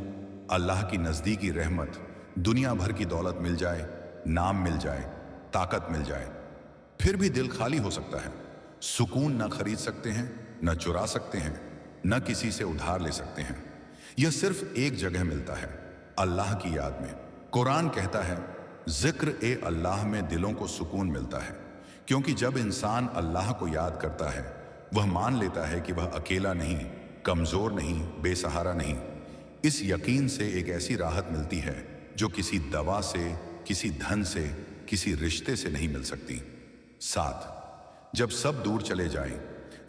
S1: अल्लाह की नजदीकी रहमत, दुनिया भर की दौलत मिल जाए, नाम मिल जाए, ताकत मिल जाए, फिर भी दिल खाली हो सकता है। सुकून न खरीद सकते हैं, न चुरा सकते हैं, न किसी से उधार ले सकते हैं। यह सिर्फ एक जगह मिलता है, अल्लाह की याद में। कुरान कहता है, जिक्र ए अल्लाह में दिलों को सुकून मिलता है, क्योंकि जब इंसान अल्लाह को याद करता है, वह मान लेता है कि वह अकेला नहीं, कमजोर नहीं, बेसहारा नहीं। इस यकीन से एक ऐसी राहत मिलती है जो किसी दवा से, किसी धन से, किसी रिश्ते से नहीं मिल सकती। 7, जब सब दूर चले जाएं,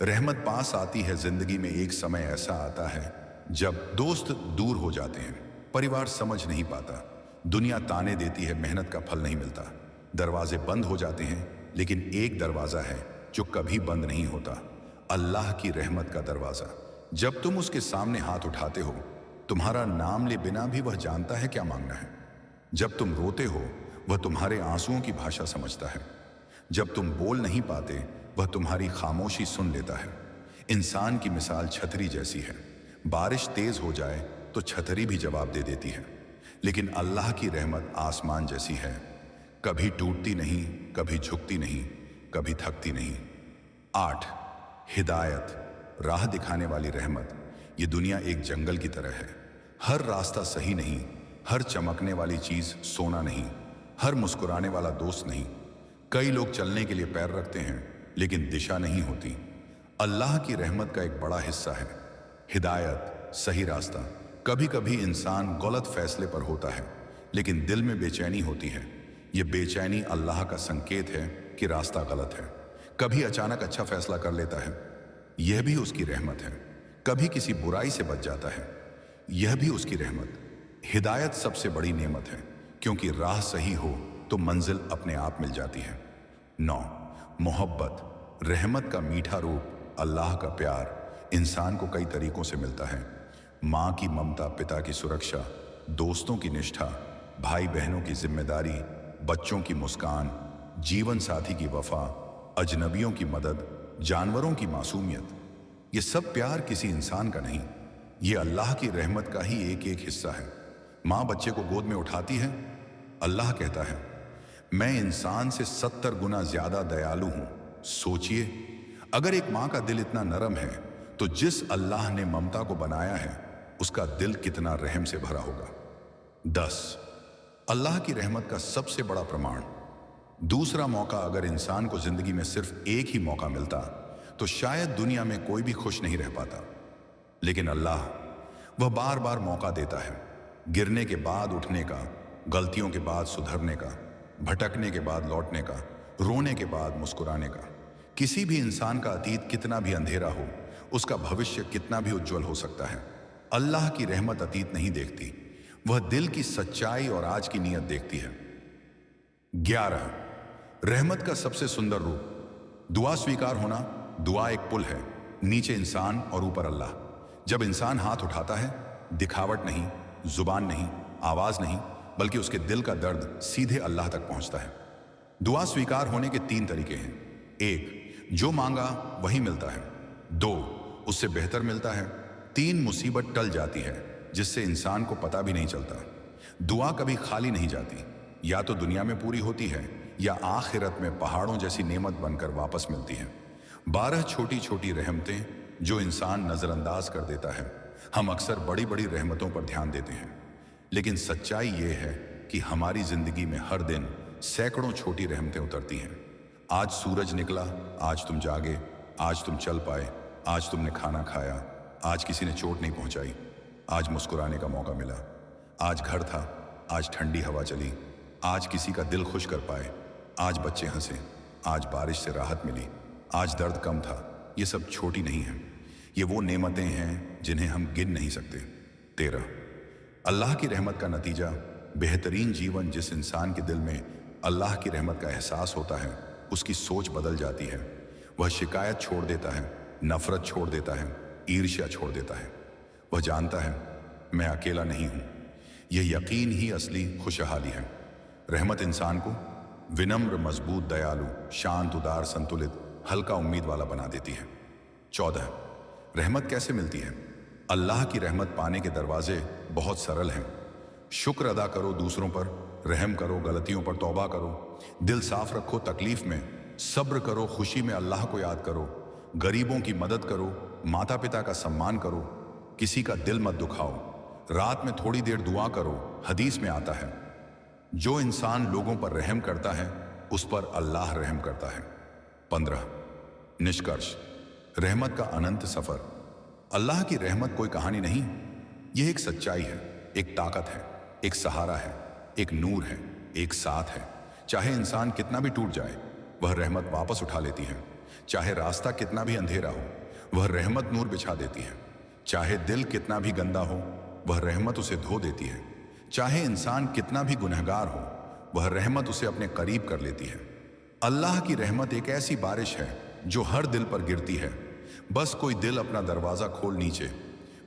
S1: रहमत पास आती है। जिंदगी में एक समय ऐसा आता है जब दोस्त दूर हो जाते हैं, परिवार समझ नहीं पाता, दुनिया ताने देती है, मेहनत का फल नहीं मिलता, दरवाजे बंद हो जाते हैं, लेकिन एक दरवाजा है जो कभी बंद नहीं होता, अल्लाह की रहमत का दरवाजा। जब तुम उसके सामने हाथ उठाते हो, तुम्हारा नाम ले बिना भी वह जानता है क्या मांगना है। जब तुम रोते हो, वह तुम्हारे आंसुओं की भाषा समझता है। जब तुम बोल नहीं पाते, वह तुम्हारी खामोशी सुन लेता है। इंसान की मिसाल छतरी जैसी है, बारिश तेज हो जाए तो छतरी भी जवाब दे देती है, लेकिन अल्लाह की रहमत आसमान जैसी है, कभी टूटती नहीं, कभी झुकती नहीं, कभी थकती नहीं। 8, हिदायत, राह दिखाने वाली रहमत। ये दुनिया एक जंगल की तरह है। हर रास्ता सही नहीं, हर चमकने वाली चीज सोना नहीं, हर मुस्कुराने वाला दोस्त नहीं। कई लोग चलने के लिए पैर रखते हैं लेकिन दिशा नहीं होती। अल्लाह की रहमत का एक बड़ा हिस्सा है हिदायत, सही रास्ता। कभी कभी इंसान गलत फैसले पर होता है लेकिन दिल में बेचैनी होती है। ये बेचैनी अल्लाह का संकेत है कि रास्ता गलत है। कभी अचानक अच्छा फैसला कर लेता है, यह भी उसकी रहमत है। कभी किसी बुराई से बच जाता है, यह भी उसकी रहमत। हिदायत सबसे बड़ी नेमत है, क्योंकि राह सही हो तो मंजिल अपने आप मिल जाती है। 9, मोहब्बत, रहमत का मीठा रूप। अल्लाह का प्यार इंसान को कई तरीकों से मिलता है। माँ की ममता, पिता की सुरक्षा, दोस्तों की निष्ठा, भाई बहनों की जिम्मेदारी, बच्चों की मुस्कान, जीवन साथी की वफा, अजनबियों की मदद, जानवरों की मासूमियत। ये सब प्यार किसी इंसान का नहीं, ये अल्लाह की रहमत का ही एक एक हिस्सा है। माँ बच्चे को गोद में उठाती है, अल्लाह कहता है मैं इंसान से 70 गुना ज्यादा दयालु हूं। सोचिए, अगर एक माँ का दिल इतना नरम है तो जिस अल्लाह ने ममता को बनाया है उसका दिल कितना रहम से भरा होगा। 10, अल्लाह की रहमत का सबसे बड़ा प्रमाण। दूसरा मौका, अगर इंसान को जिंदगी में सिर्फ एक ही मौका मिलता तो शायद दुनिया में कोई भी खुश नहीं रह पाता। लेकिन अल्लाह, वह बार बार मौका देता है, गिरने के बाद उठने का, गलतियों के बाद सुधरने का, भटकने के बाद लौटने का, रोने के बाद मुस्कुराने का। किसी भी इंसान का अतीत कितना भी अंधेरा हो, उसका भविष्य कितना भी उज्जवल हो सकता है। अल्लाह की रहमत अतीत नहीं देखती, वह दिल की सच्चाई और आज की नीयत देखती है। 11, रहमत का सबसे सुंदर रूप। दुआ स्वीकार होना। दुआ एक पुल है, नीचे इंसान और ऊपर अल्लाह। जब इंसान हाथ उठाता है, दिखावट नहीं, जुबान नहीं, आवाज नहीं, बल्कि उसके दिल का दर्द सीधे अल्लाह तक पहुंचता है। दुआ स्वीकार होने के 3 तरीके हैं। 1, जो मांगा वही मिलता है। 2, उससे बेहतर मिलता है। 3, मुसीबत टल जाती है जिससे इंसान को पता भी नहीं चलता। दुआ कभी खाली नहीं जाती, या तो दुनिया में पूरी होती है या आखिरत में पहाड़ों जैसी नेमत बनकर वापस मिलती है। 12 छोटी छोटी रहमतें जो इंसान नजरअंदाज कर देता है। हम अक्सर बड़ी बड़ी रहमतों पर ध्यान देते हैं, लेकिन सच्चाई ये है कि हमारी जिंदगी में हर दिन सैकड़ों छोटी रहमतें उतरती हैं। आज सूरज निकला, आज तुम जागे, आज तुम चल पाए, आज तुमने खाना खाया, आज किसी ने चोट नहीं पहुंचाई, आज मुस्कुराने का मौका मिला, आज घर था, आज ठंडी हवा चली, आज किसी का दिल खुश कर पाए, आज बच्चे हंसे, आज बारिश से राहत मिली, आज दर्द कम था। ये सब छोटी नहीं है, ये वो नेमतें हैं जिन्हें हम गिन नहीं सकते। 13, अल्लाह की रहमत का नतीजा। बेहतरीन जीवन। जिस इंसान के दिल में अल्लाह की रहमत का एहसास होता है, उसकी सोच बदल जाती है। वह शिकायत छोड़ देता है, नफरत छोड़ देता है, ईर्ष्या छोड़ देता है। वह जानता है मैं अकेला नहीं हूं। यह यकीन ही असली खुशहाली है। रहमत इंसान को विनम्र, मजबूत, दयालु, शांत, उदार, संतुलित, हल्का, उम्मीद वाला बना देती है। 14, रहमत कैसे मिलती है। अल्लाह की रहमत पाने के दरवाजे बहुत सरल हैं। शुक्र अदा करो दूसरों पर, रहम करो, गलतियों पर तौबा करो, दिल साफ रखो तकलीफ में, सब्र करो, खुशी में अल्लाह को याद करो, गरीबों की मदद करो, माता पिता का सम्मान करो, किसी का दिल मत दुखाओ, रात में थोड़ी देर दुआ करो। हदीस में आता है जो इंसान लोगों पर रहम करता है उस पर अल्लाह रहम करता है। 15, निष्कर्ष। रहमत का अनंत सफर। अल्लाह की रहमत कोई कहानी नहीं, यह एक सच्चाई है, एक ताकत है, एक सहारा है, एक नूर है, एक साथ है। चाहे इंसान कितना भी टूट जाए, वह रहमत वापस उठा लेती है। चाहे रास्ता कितना भी अंधेरा हो, वह रहमत नूर बिछा देती है। चाहे दिल कितना भी गंदा हो, वह रहमत उसे धो देती है। चाहे इंसान कितना भी गुनहगार हो, वह रहमत उसे अपने करीब कर लेती है। अल्लाह की रहमत एक ऐसी बारिश है जो हर दिल पर गिरती है। बस कोई दिल अपना दरवाजा खोल नीचे।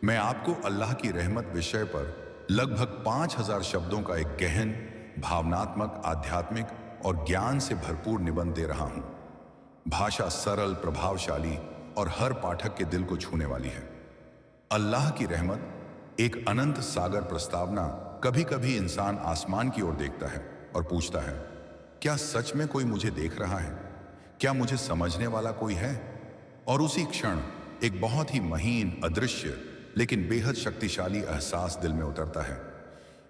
S1: मैं आपको अल्लाह की रहमत विषय पर लगभग 5000 शब्दों का एक गहन, भावनात्मक, आध्यात्मिक और ज्ञान से भरपूर निबंध दे रहा हूं। भाषा सरल, प्रभावशाली और हर पाठक के दिल को छूने वाली है। अल्लाह की रहमत एक अनंत सागर प्रस्तावना कभी कभी इंसान आसमान की ओर देखता है और पूछता है, क्या सच में कोई मुझे देख रहा है? क्या मुझे समझने वाला कोई है? और उसी क्षण एक बहुत ही महीन, अदृश्य लेकिन बेहद शक्तिशाली एहसास दिल में उतरता है।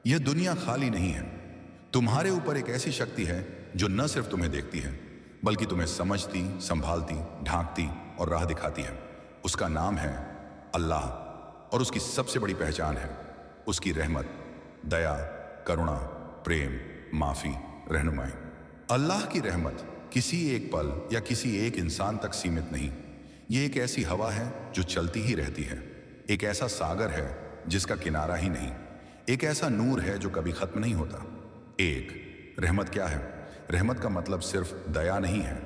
S1: यह दुनिया खाली नहीं है। तुम्हारे ऊपर एक ऐसी शक्ति है जो न सिर्फ तुम्हें देखती है, बल्कि तुम्हें समझती, संभालती, ढांकती और राह दिखाती है। उसका नाम है अल्लाह, और उसकी सबसे बड़ी पहचान है उसकी रहमत, दया, करुणा, प्रेम, माफी, रहनुमाई। अल्लाह की रहमत किसी एक पल या किसी एक इंसान तक सीमित नहीं। ये एक ऐसी हवा है जो चलती ही रहती है, एक ऐसा सागर है जिसका किनारा ही नहीं, एक ऐसा नूर है जो कभी खत्म नहीं होता। एक रहमत क्या है? रहमत का मतलब सिर्फ दया नहीं है।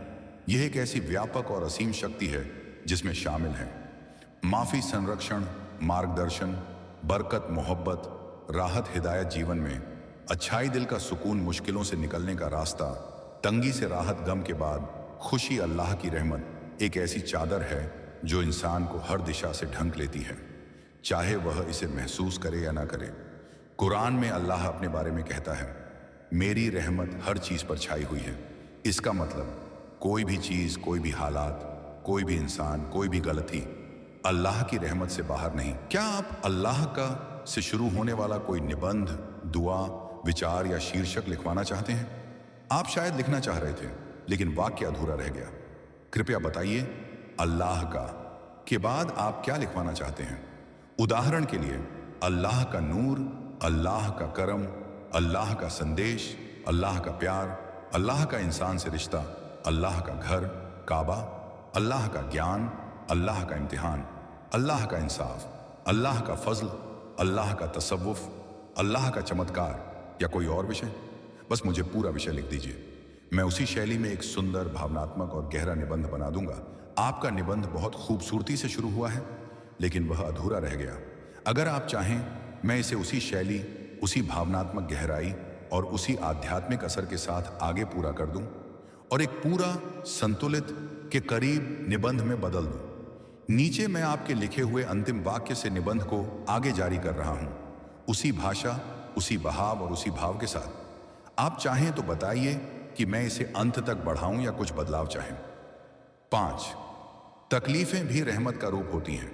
S1: यह एक ऐसी व्यापक और असीम शक्ति है जिसमें शामिल है माफी, संरक्षण, मार्गदर्शन, बरकत, मोहब्बत, राहत, हिदायत, जीवन में अच्छाई, दिल का सुकून, मुश्किलों से निकलने का रास्ता, तंगी से राहत, गम के बाद खुशी। अल्लाह की रहमत एक ऐसी चादर है जो इंसान को हर दिशा से ढंक लेती है, चाहे वह इसे महसूस करे या ना करे। कुरान में अल्लाह अपने बारे में कहता है, मेरी रहमत हर चीज पर छाई हुई है। इसका मतलब कोई भी चीज, कोई भी हालात, कोई भी इंसान, कोई भी गलती अल्लाह की रहमत से बाहर नहीं। क्या आप अल्लाह का से शुरू होने वाला कोई निबंध, दुआ, विचार या शीर्षक लिखवाना चाहते हैं? आप शायद लिखना चाह रहे थे लेकिन वाक्य अधूरा रह गया। कृपया बताइए, अल्लाह का के बाद आप क्या लिखवाना चाहते हैं? उदाहरण के लिए, अल्लाह का नूर, अल्लाह का करम, अल्लाह का संदेश, अल्लाह का प्यार, अल्लाह का इंसान से रिश्ता, अल्लाह का घर काबा, अल्लाह का ज्ञान, अल्लाह का इम्तिहान, अल्लाह का इंसाफ, अल्लाह का फजल, अल्लाह का तसव्वुफ, अल्लाह का चमत्कार, या कोई और विषय? बस मुझे पूरा विषय लिख दीजिए। मैं उसी शैली में एक सुंदर, भावनात्मक और गहरा निबंध बना दूंगा। आपका निबंध बहुत खूबसूरती से शुरू हुआ है लेकिन वह अधूरा रह गया। अगर आप चाहें, मैं इसे उसी शैली, उसी भावनात्मक गहराई और उसी आध्यात्मिक असर के साथ आगे पूरा कर दूं और एक पूरा, संतुलित के करीब निबंध में बदल दूं। नीचे मैं आपके लिखे हुए अंतिम वाक्य से निबंध को आगे जारी कर रहा हूं, उसी भाषा, उसी बहाव और उसी भाव के साथ। आप चाहें तो बताइए कि मैं इसे अंत तक बढ़ाऊं या कुछ बदलाव चाहें। 5, तकलीफें भी रहमत का रूप होती हैं।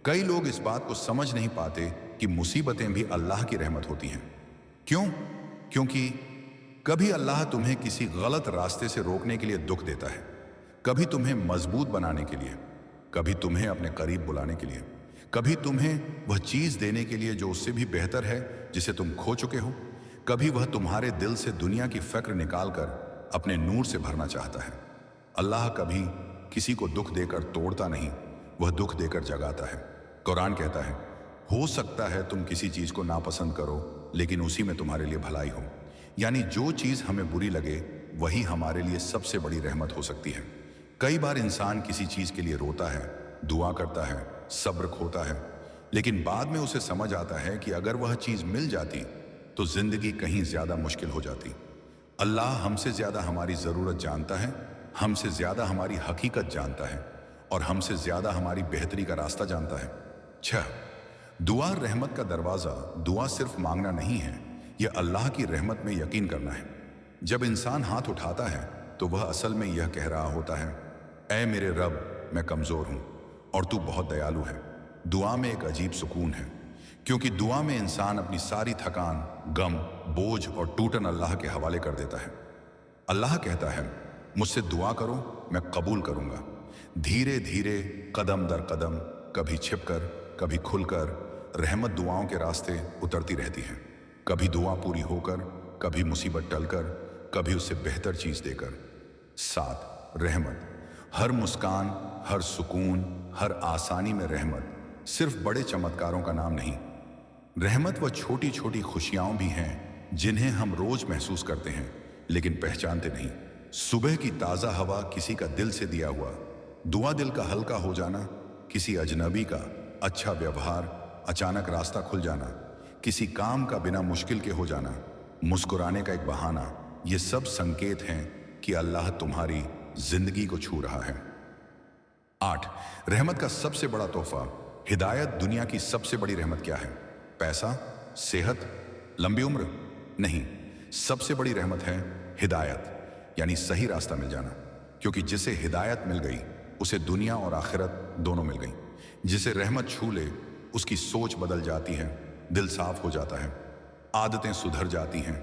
S1: कई लोग इस बात को समझ नहीं पाते कि मुसीबतें भी अल्लाह की रहमत होती हैं। क्यों? क्योंकि कभी अल्लाह तुम्हें किसी गलत रास्ते से रोकने के लिए दुख देता है, कभी तुम्हें मजबूत बनाने के लिए, कभी तुम्हें अपने करीब बुलाने के लिए, कभी तुम्हें वह चीज देने के लिए जो उससे भी बेहतर है जिसे तुम खो चुके हो, कभी वह तुम्हारे दिल से दुनिया की फिक्र निकालकर अपने नूर से भरना चाहता है। अल्लाह कभी किसी को दुख देकर तोड़ता नहीं, वह दुख देकर जगाता है। कुरान कहता है, हो सकता है तुम किसी चीज को नापसंद करो लेकिन उसी में तुम्हारे लिए भलाई हो। यानी जो चीज हमें बुरी लगे वही हमारे लिए सबसे बड़ी रहमत हो सकती है। कई बार इंसान किसी चीज के लिए रोता है, दुआ करता है, सब्र खोता है, लेकिन बाद में उसे समझ आता है कि अगर वह चीज मिल जाती तो जिंदगी कहीं ज्यादा मुश्किल हो जाती। अल्लाह हमसे ज्यादा हमारी जरूरत जानता है, हमसे ज्यादा हमारी हकीकत जानता है और हमसे ज्यादा हमारी बेहतरी का रास्ता जानता है। 6, दुआ रहमत का दरवाजा। दुआ सिर्फ मांगना नहीं है, यह अल्लाह की रहमत में यकीन करना है। जब इंसान हाथ उठाता है तो वह असल में यह कह रहा होता है, ऐ मेरे रब, मैं कमजोर हूं और तू बहुत दयालु है। दुआ में एक अजीब सुकून है, क्योंकि दुआ में इंसान अपनी सारी थकान, गम, बोझ और टूटन अल्लाह के हवाले कर देता है। अल्लाह कहता है, मुझसे दुआ करो, मैं कबूल करूंगा। धीरे धीरे, कदम दर कदम, कभी छिपकर, कभी खुलकर, रहमत दुआओं के रास्ते उतरती रहती है। कभी दुआ पूरी होकर, कभी मुसीबत टलकर, कभी उससे बेहतर चीज देकर। 7, रहमत। हर मुस्कान, हर सुकून, हर आसानी में रहमत सिर्फ बड़े चमत्कारों का नाम नहीं। रहमत वह छोटी छोटी खुशियां भी हैं जिन्हें हम रोज महसूस करते हैं लेकिन पहचानते नहीं। सुबह की ताज़ा हवा, किसी का दिल से दिया हुआ दुआ, दिल का हल्का हो जाना, किसी अजनबी का अच्छा व्यवहार, अचानक रास्ता खुल जाना, किसी काम का बिना मुश्किल के हो जाना, मुस्कुराने का एक बहाना, ये सब संकेत हैं कि अल्लाह तुम्हारी जिंदगी को छू रहा है। 8, रहमत का सबसे बड़ा तोहफा, हिदायत। दुनिया की सबसे बड़ी रहमत क्या है? पैसा, सेहत, लंबी उम्र? नहीं, सबसे बड़ी रहमत है हिदायत, यानी सही रास्ता मिल जाना। क्योंकि जिसे हिदायत मिल गई उसे दुनिया और आखिरत दोनों मिल गई। जिसे रहमत छू ले उसकी सोच बदल जाती है, दिल साफ हो जाता है, आदतें सुधर जाती हैं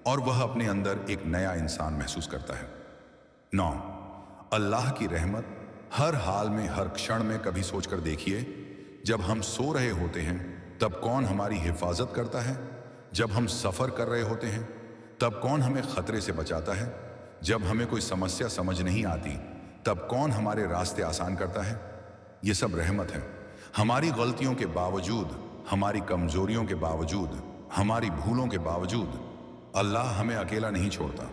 S1: और वह अपने अंदर एक नया इंसान महसूस करता है। 9, अल्लाह की रहमत हर हाल में, हर क्षण में। कभी सोचकर देखिए, जब हम सो रहे होते हैं तब कौन हमारी हिफाजत करता है? जब हम सफ़र कर रहे होते हैं तब कौन हमें खतरे से बचाता है? जब हमें कोई समस्या समझ नहीं आती तब कौन हमारे रास्ते आसान करता है? ये सब रहमत है। हमारी गलतियों के बावजूद, हमारी कमजोरियों के बावजूद, हमारी भूलों के बावजूद अल्लाह हमें अकेला नहीं छोड़ता।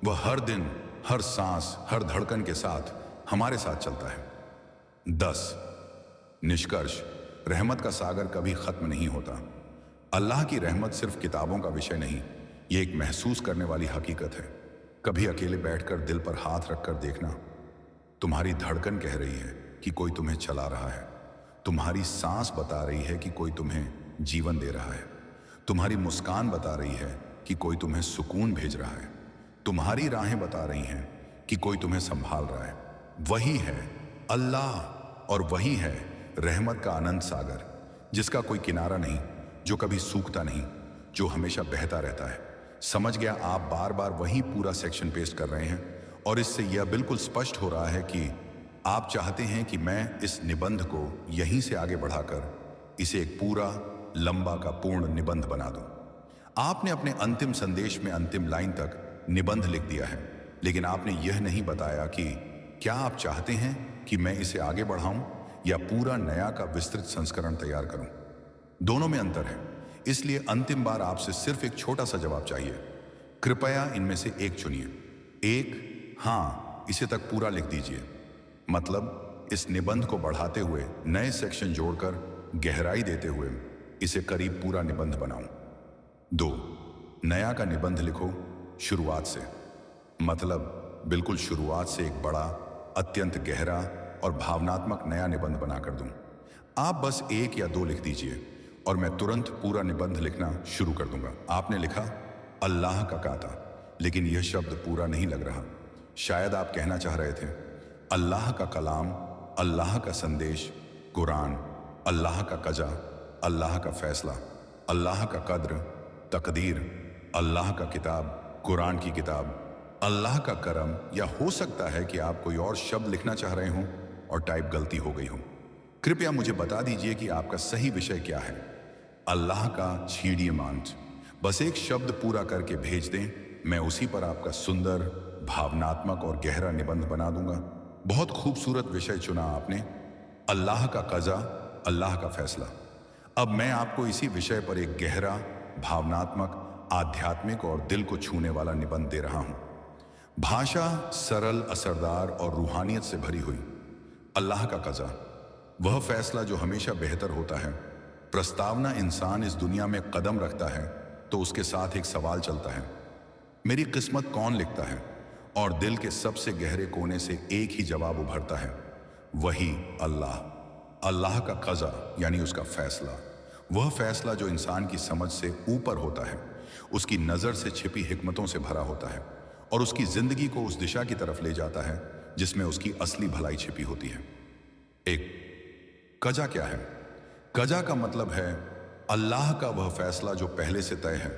S1: वह हर दिन, हर सांस, हर धड़कन के साथ हमारे साथ चलता है। 10, निष्कर्ष, रहमत का सागर कभी खत्म नहीं होता। अल्लाह की रहमत सिर्फ किताबों का विषय नहीं, ये एक महसूस करने वाली हकीकत है। कभी अकेले बैठकर दिल पर हाथ रखकर देखना, तुम्हारी धड़कन कह रही है कि कोई तुम्हें चला रहा है। तुम्हारी सांस बता रही है कि कोई तुम्हें जीवन दे रहा है। तुम्हारी मुस्कान बता रही है कि कोई तुम्हें सुकून भेज रहा है। तुम्हारी राहें बता रही हैं कि कोई तुम्हें संभाल रहा है। वही है अल्लाह, और वही है रहमत का अनंत सागर, जिसका कोई किनारा नहीं, जो कभी सूखता नहीं, जो हमेशा बहता रहता है। समझ गया? आप बार बार वही पूरा सेक्शन पेस्ट कर रहे हैं और इससे यह बिल्कुल स्पष्ट हो रहा है कि आप चाहते हैं कि मैं इस निबंध को यहीं से आगे बढ़ाकर इसे एक पूरा लंबा का पूर्ण निबंध बना दूं। आपने अपने अंतिम संदेश में अंतिम लाइन तक निबंध लिख दिया है, लेकिन आपने यह नहीं बताया कि क्या आप चाहते हैं कि मैं इसे आगे बढ़ाऊं या पूरा नया का विस्तृत संस्करण तैयार करूं। दोनों में अंतर है, इसलिए अंतिम बार आपसे सिर्फ एक छोटा सा जवाब चाहिए। कृपया इनमें से एक चुनिए। एक, हाँ, इसे तक पूरा लिख दीजिए, मतलब इस निबंध को बढ़ाते हुए नए सेक्शन जोड़कर गहराई देते हुए इसे करीब पूरा निबंध बनाऊं। 2, नया का निबंध लिखो शुरुआत से, मतलब बिल्कुल शुरुआत से एक बड़ा, अत्यंत गहरा और भावनात्मक नया निबंध बनाकर दूं। आप बस 1 या 2 लिख दीजिए और मैं तुरंत पूरा निबंध लिखना शुरू कर दूंगा। आपने लिखा अल्लाह का काता, लेकिन यह शब्द पूरा नहीं लग रहा। शायद आप कहना चाह रहे थे अल्लाह का कलाम, अल्लाह का संदेश, कुरान, अल्लाह का कजा, अल्लाह का फैसला, अल्लाह का कद्र, तकदीर, अल्लाह का किताब, कुरान की किताब, अल्लाह का करम, या हो सकता है कि आप कोई और शब्द लिखना चाह रहे हों और टाइप गलती हो गई हो। कृपया मुझे बता दीजिए कि आपका सही विषय क्या है। अल्लाह का छीड़िए मांझ, बस एक शब्द पूरा करके भेज दें, मैं उसी पर आपका सुंदर, भावनात्मक और गहरा निबंध बना दूंगा। बहुत खूबसूरत विषय चुना आपने, अल्लाह का कज़ा, अल्लाह का फैसला। अब मैं आपको इसी विषय पर एक गहरा, भावनात्मक, आध्यात्मिक और दिल को छूने वाला निबंध दे रहा हूं। भाषा सरल, असरदार और रूहानियत से भरी हुई। अल्लाह का कज़ा, वह फैसला जो हमेशा बेहतर होता है। प्रस्तावना, इंसान इस दुनिया में कदम रखता है तो उसके साथ एक सवाल चलता है, मेरी किस्मत कौन लिखता है? और दिल के सबसे गहरे कोने से एक ही जवाब उभरता है, वही अल्लाह। अल्लाह का कज़ा यानी उसका फैसला, वह फैसला जो इंसान की समझ से ऊपर होता है, उसकी नज़र से छिपी हिकमतों से भरा होता है और उसकी ज़िंदगी को उस दिशा की तरफ ले जाता है जिसमें उसकी असली भलाई छिपी होती है। एक, कज़ा क्या है? कज़ा का मतलब है अल्लाह का वह फैसला जो पहले से तय है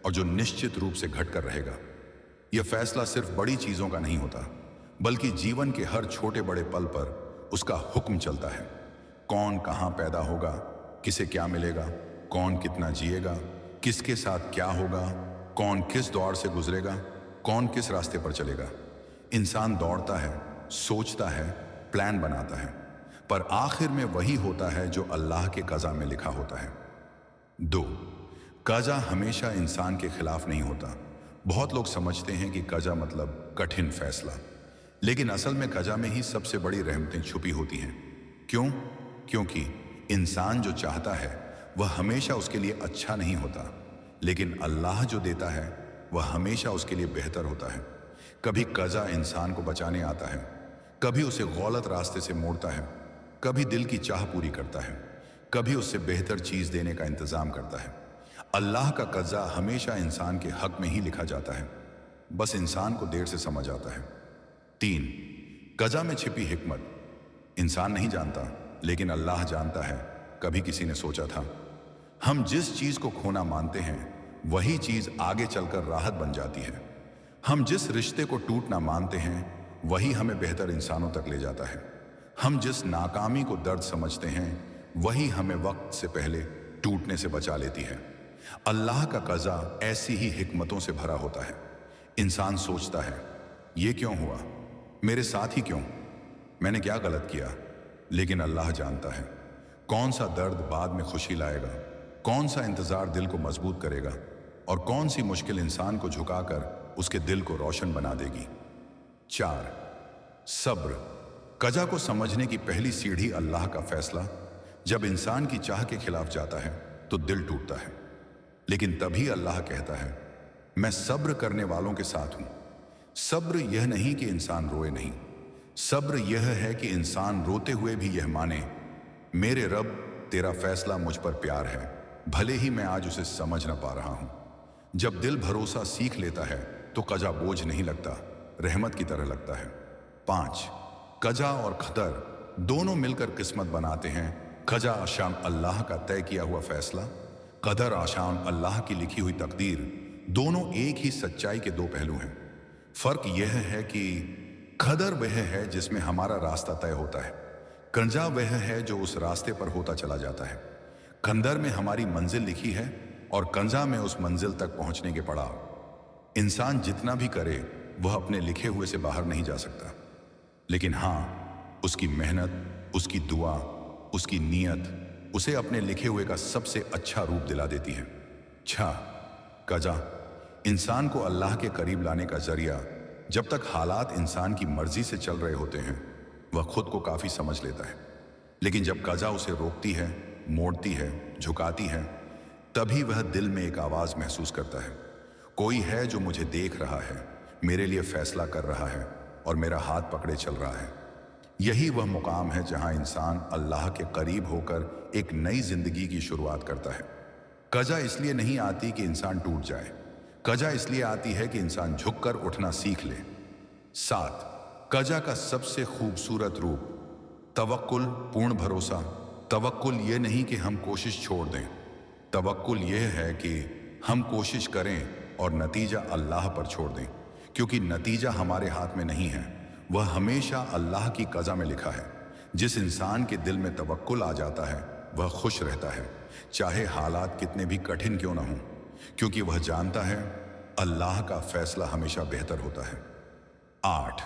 S1: और जो निश्चित रूप से घटकर रहेगा। यह फैसला सिर्फ बड़ी चीज़ों का नहीं होता, बल्कि जीवन के हर छोटे बड़े पल पर उसका हुक्म चलता है। कौन कहाँ पैदा होगा, किसे क्या मिलेगा, कौन कितना जिएगा, किसके साथ क्या होगा, कौन किस दौर से गुजरेगा, कौन किस रास्ते पर चलेगा। इंसान दौड़ता है, सोचता है, प्लान बनाता है, पर आखिर में वही होता है जो अल्लाह के कज़ा में लिखा होता है। 2, कज़ा हमेशा इंसान के खिलाफ नहीं होता। बहुत लोग समझते हैं कि कज़ा मतलब कठिन फैसला, लेकिन असल में कज़ा में ही सबसे बड़ी रहमतें छुपी होती हैं। क्यों? क्योंकि इंसान जो चाहता है वह हमेशा उसके लिए अच्छा नहीं होता, लेकिन अल्लाह जो देता है वह हमेशा उसके लिए बेहतर होता है। कभी कज़ा इंसान को बचाने आता है, कभी उसे गलत रास्ते से मोड़ता है, कभी दिल की चाह पूरी करता है, कभी उससे बेहतर चीज़ देने का इंतज़ाम करता है। अल्लाह का कज़ा हमेशा इंसान के हक में ही लिखा जाता है, बस इंसान को देर से समझ आता है। 3. कज़ा में छिपी हिकमत। इंसान नहीं जानता, लेकिन अल्लाह जानता है। कभी किसी ने सोचा था हम जिस चीज को खोना मानते हैं वही चीज आगे चलकर राहत बन जाती है। हम जिस रिश्ते को टूटना मानते हैं वही हमें बेहतर इंसानों तक ले जाता है। हम जिस नाकामी को दर्द समझते हैं वही हमें वक्त से पहले टूटने से बचा लेती है। अल्लाह का कज़ा ऐसी ही हिकमतों से भरा होता है। इंसान सोचता है ये क्यों हुआ, मेरे साथ ही क्यों, मैंने क्या गलत किया, लेकिन अल्लाह जानता है कौन सा दर्द बाद में खुशी लाएगा, कौन सा इंतजार दिल को मजबूत करेगा और कौन सी मुश्किल इंसान को झुकाकर उसके दिल को रोशन बना देगी। 4. सब्र। कज़ा को समझने की पहली सीढ़ी अल्लाह का फैसला। जब इंसान की चाह के खिलाफ जाता है तो दिल टूटता है, लेकिन तभी अल्लाह कहता है मैं सब्र करने वालों के साथ हूं। सब्र यह नहीं कि इंसान रोए नहीं, सब्र यह है कि इंसान रोते हुए भी यह माने मेरे रब तेरा फैसला मुझ पर प्यार है, भले ही मैं आज उसे समझ ना पा रहा हूं। जब दिल भरोसा सीख लेता है तो कज़ा बोझ नहीं लगता, रहमत की तरह लगता है। 5. कज़ा और क़दर दोनों मिलकर किस्मत बनाते हैं। कज़ा आशान अल्लाह का तय किया हुआ फैसला, क़दर आशान अल्लाह की लिखी हुई तकदीर, दोनों एक ही सच्चाई के दो पहलू हैं। फर्क यह है कि क़दर वह है जिसमें हमारा रास्ता तय होता है, कज़ा वह है जो उस रास्ते पर होता चला जाता है। क़दर में हमारी मंजिल लिखी है और कज़ा में उस मंजिल तक पहुंचने के पड़ाव। इंसान जितना भी करे वह अपने लिखे हुए से बाहर नहीं जा सकता, लेकिन हाँ उसकी मेहनत, उसकी दुआ, उसकी नीयत उसे अपने लिखे हुए का सबसे अच्छा रूप दिला देती है। 6. कज़ा इंसान को अल्लाह के करीब लाने का जरिया। जब तक हालात इंसान की मर्जी से चल रहे होते हैं वह खुद को काफी समझ लेता है, लेकिन जब कज़ा उसे रोकती है, मोड़ती है, झुकाती है, तभी वह दिल में एक आवाज महसूस करता है, कोई है जो मुझे देख रहा है, मेरे लिए फैसला कर रहा है और मेरा हाथ पकड़े चल रहा है। यही वह मुकाम है जहां इंसान अल्लाह के करीब होकर एक नई जिंदगी की शुरुआत करता है। कज़ा इसलिए नहीं आती कि इंसान टूट जाए, कज़ा इसलिए आती है कि इंसान झुककर उठना सीख ले। 7. कज़ा का सबसे खूबसूरत रूप तवक्कुल, पूर्ण भरोसा। तवक्कुल ये नहीं कि हम कोशिश छोड़ दें, तवक्कुल यह है कि हम कोशिश करें और नतीजा अल्लाह पर छोड़ दें, क्योंकि नतीजा हमारे हाथ में नहीं है, वह हमेशा अल्लाह की कज़ा में लिखा है। जिस इंसान के दिल में तवक्कुल आ जाता है वह खुश रहता है, चाहे हालात कितने भी कठिन क्यों ना हों, क्योंकि वह जानता है अल्लाह का फैसला हमेशा बेहतर होता है। 8.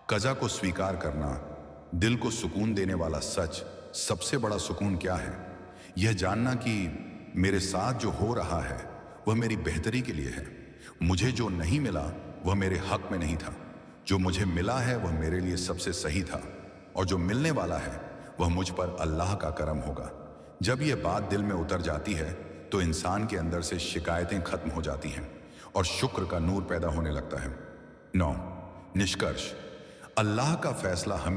S1: कज़ा को स्वीकार करना। दिल को सुकून देने वाला सच, सबसे बड़ा सुकून क्या है? यह जानना कि मेरे साथ जो हो रहा है वह मेरी बेहतरी के लिए है। मुझे जो नहीं मिला वह मेरे हक में नहीं था, जो मुझे मिला है वह मेरे लिए सबसे सही था, और जो मिलने वाला है वह मुझ पर अल्लाह का करम होगा। जब यह बात दिल में उतर जाती है तो इंसान के अंदर से शिकायतें खत्म हो जाती हैं और शुक्र का नूर पैदा होने लगता है। 9. निष्कर्ष। अल्लाह का फैसला हमें